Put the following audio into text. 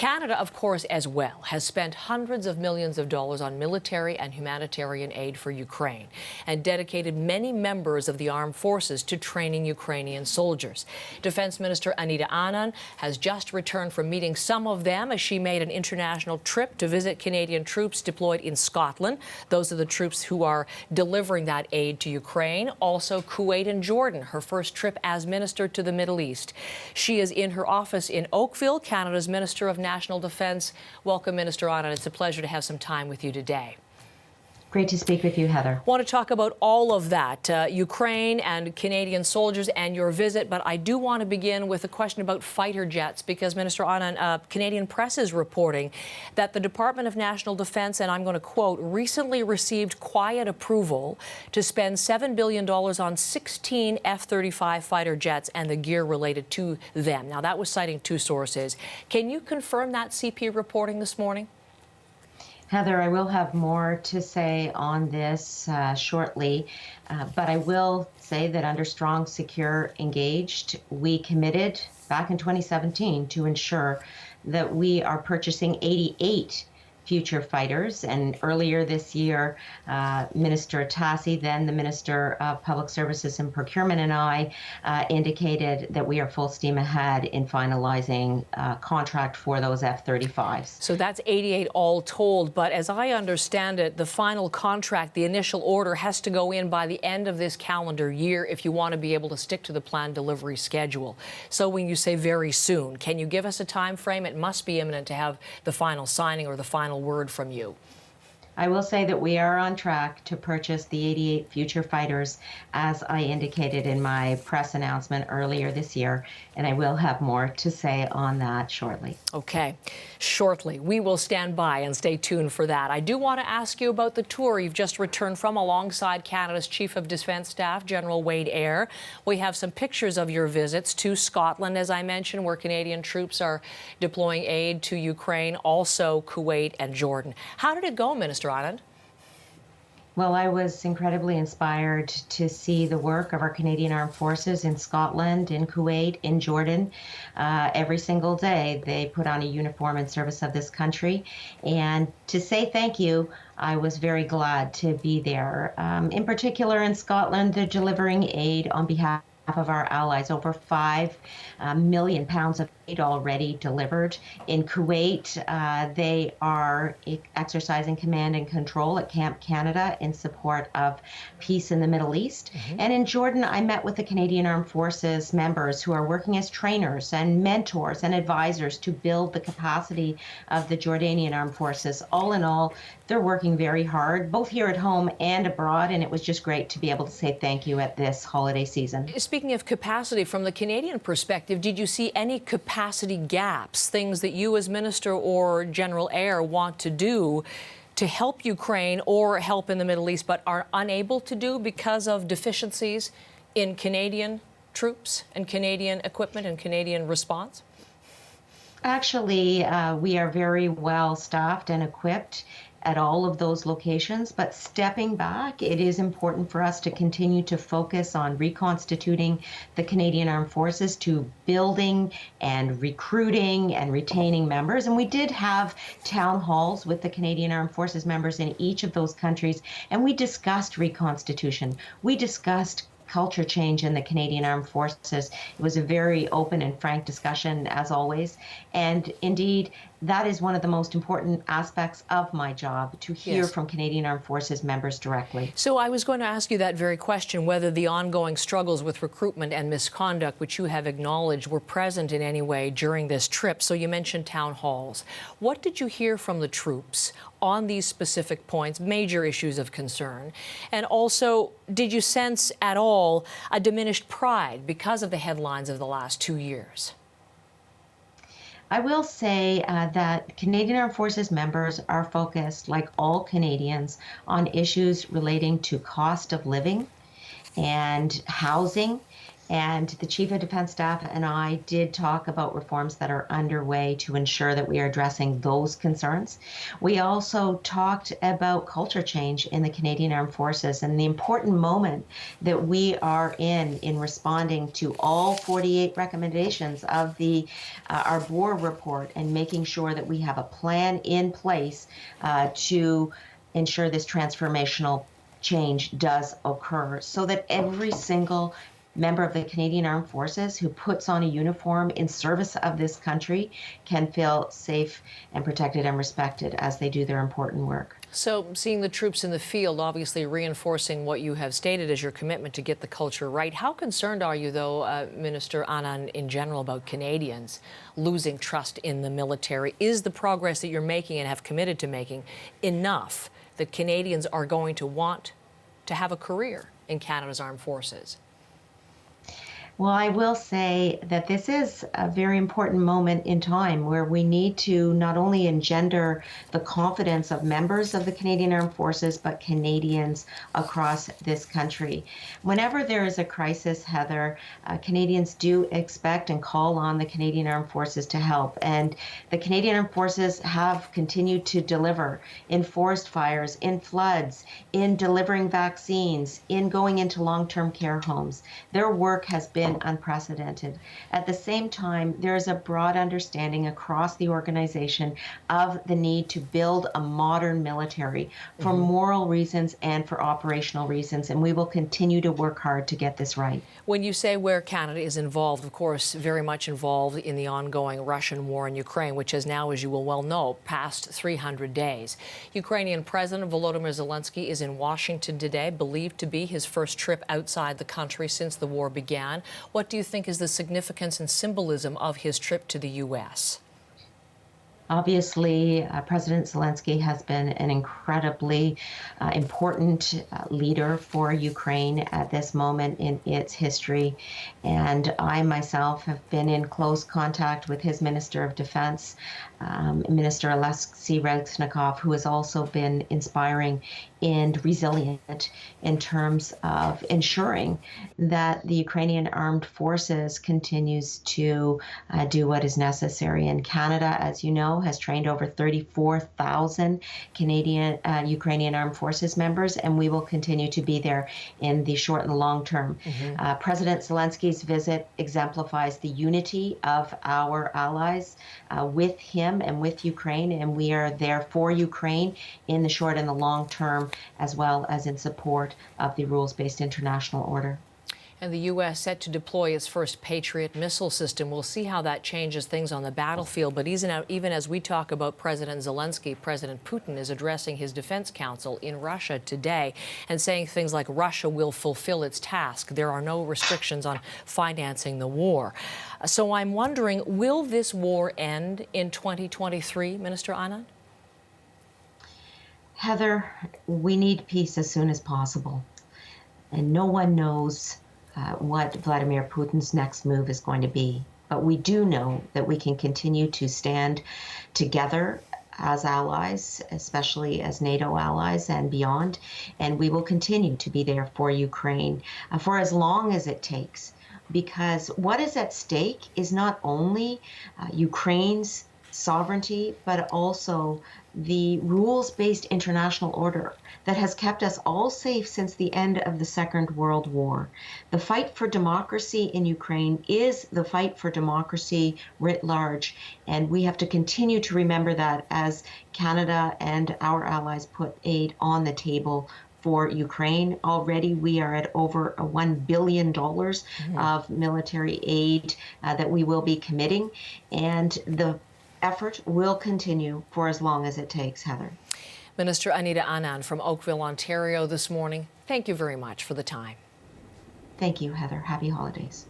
Canada, of course, as well, has spent hundreds of millions of dollars on military and humanitarian aid for Ukraine and dedicated many members of the armed forces to training Ukrainian soldiers. Defence Minister Anita Anand has just returned from meeting some of them as she made an international trip to visit Canadian troops deployed in Scotland. Those are the troops who are delivering that aid to Ukraine. Also, Kuwait and Jordan, her first trip as minister to the Middle East. She is in her office in Oakville, Canada's Minister of National Defence. Welcome, Minister Anand. It's a pleasure to have some time with you today. Great to speak with you, Heather. I want to talk about all of that, Ukraine and Canadian soldiers and your visit, but I do want to begin with a question about fighter jets because, Minister Anand, Canadian press is reporting that the Department of National Defence, and I'm going to quote, recently received quiet approval to spend $7 billion on 16 F-35 fighter jets and the gear related to them. Now, that was citing two sources. Can you confirm that CP reporting this morning? Heather, I will have more to say on this shortly, but I will say that under Strong, Secure, Engaged, we committed back in 2017 to ensure that we are purchasing 88 future fighters. And earlier this year, Minister Tassi, then the Minister of Public Services and Procurement, and I indicated that we are full steam ahead in finalizing a contract for those F-35s. So that's 88 all told. But as I understand it, the final contract, the initial order, has to go in by the end of this calendar year if you want to be able to stick to the planned delivery schedule. So when you say very soon, can you give us a time frame? It must be imminent to have the final signing or the final word from you. I will say that we are on track to purchase the 88 future fighters, as I indicated in my press announcement earlier this year, and I will have more to say on that shortly. Okay, shortly. We will stand by and stay tuned for that. I do want to ask you about the tour you've just returned from alongside Canada's Chief of Defence Staff, General Wade Eyre. We have some pictures of your visits to Scotland, as I mentioned, where Canadian troops are deploying aid to Ukraine, also Kuwait and Jordan. How did it go, Minister Anand? Well, I was incredibly inspired to see the work of our Canadian Armed Forces in Scotland, in Kuwait, in Jordan. Every single day they put on a uniform in service of this country. And to say thank you, I was very glad to be there. In particular in Scotland, they're delivering aid on behalf of our allies, over 5 million pounds of aid already delivered. In Kuwait, they are exercising command and control at Camp Canada in support of peace in the Middle East. And in Jordan, I met with the Canadian Armed Forces members who are working as trainers and mentors and advisors to build the capacity of the Jordanian Armed Forces. All in all, they're working very hard, both here at home and abroad, and it was just great to be able to say thank you at this holiday season. Speaking of capacity, from the Canadian perspective, did you see any capacity gaps, things that you as Minister or General Eyre want to do to help Ukraine or help in the Middle East, but are unable to do because of deficiencies in Canadian troops and Canadian equipment and Canadian response? Actually, we are very well staffed and equipped at all of those locations, but stepping back, it is important for us to continue to focus on reconstituting the Canadian Armed Forces, to building and recruiting and retaining members. And we did have town halls with the Canadian Armed Forces members in each of those countries, and we discussed reconstitution. We discussed culture change in the Canadian Armed Forces. It was a very open and frank discussion, as always. And indeed, that is one of the most important aspects of my job, to hear from Canadian Armed Forces members directly. So I was going to ask you that very question, whether the ongoing struggles with recruitment and misconduct, which you have acknowledged, were present in any way during this trip. So you mentioned town halls. What did you hear from the troops on these specific points, major issues of concern? And also, did you sense at all a diminished pride because of the headlines of the last 2 years? I will say that Canadian Armed Forces members are focused, like all Canadians, on issues relating to cost of living and housing And the Chief of Defense Staff and I did talk about reforms that are underway to ensure that we are addressing those concerns. We also talked about culture change in the Canadian Armed Forces and the important moment that we are in responding to all 48 recommendations of our Boer report and making sure that we have a plan in place to ensure this transformational change does occur so that every single member of the Canadian Armed Forces who puts on a uniform in service of this country can feel safe and protected and respected as they do their important work. So seeing the troops in the field, obviously reinforcing what you have stated as your commitment to get the culture right. How concerned are you, though, Minister Anand, in general, about Canadians losing trust in the military? Is the progress that you're making and have committed to making enough that Canadians are going to want to have a career in Canada's armed forces? Well, I will say that this is a very important moment in time where we need to not only engender the confidence of members of the Canadian Armed Forces, but Canadians across this country. Whenever there is a crisis, Heather, Canadians do expect and call on the Canadian Armed Forces to help. And the Canadian Armed Forces have continued to deliver in forest fires, in floods, in delivering vaccines, in going into long-term care homes. Their work has been unprecedented. At the same time, there is a broad understanding across the organization of the need to build a modern military for moral reasons and for operational reasons, and we will continue to work hard to get this right. When you say where Canada is involved, of course, very much involved in the ongoing Russian war in Ukraine, which has now, as you will well know, passed 300 days. Ukrainian President Volodymyr Zelenskyy is in Washington today, believed to be his first trip outside the country since the war began. What do you think is the significance and symbolism of his trip to the U.S.? Obviously, President Zelenskyy has been an incredibly important leader for Ukraine at this moment in its history. And I myself have been in close contact with his Minister of Defense, Minister Zelenskyy, who has also been inspiring and resilient in terms of ensuring that the Ukrainian Armed Forces continues to do what is necessary. And Canada, as you know, has trained over 34,000 Ukrainian Armed Forces members, and we will continue to be there in the short and long term. President Zelensky's visit exemplifies the unity of our allies with him and with Ukraine, and we are there for Ukraine in the short and the long term, as well as in support of the rules-based international order. And the U.S. set to deploy its first Patriot missile system. We'll see how that changes things on the battlefield. But even as we talk about President Zelenskyy, President Putin is addressing his Defense Council in Russia today and saying things like Russia will fulfill its task. There are no restrictions on financing the war. So I'm wondering, will this war end in 2023, Minister Anand? Heather, we need peace as soon as possible. And no one knows what Vladimir Putin's next move is going to be. But we do know that we can continue to stand together as allies, especially as NATO allies and beyond, and we will continue to be there for Ukraine for as long as it takes. Because what is at stake is not only Ukraine's sovereignty, but also the rules-based international order that has kept us all safe since the end of the Second World War. The fight for democracy in Ukraine is the fight for democracy writ large, and we have to continue to remember that as Canada and our allies put aid on the table for Ukraine. Already we are at over $1 billion of military aid that we will be committing, and the effort will continue for as long as it takes, Heather. Minister Anita Anand from Oakville, Ontario this morning. Thank you very much for the time. Thank you, Heather. Happy holidays.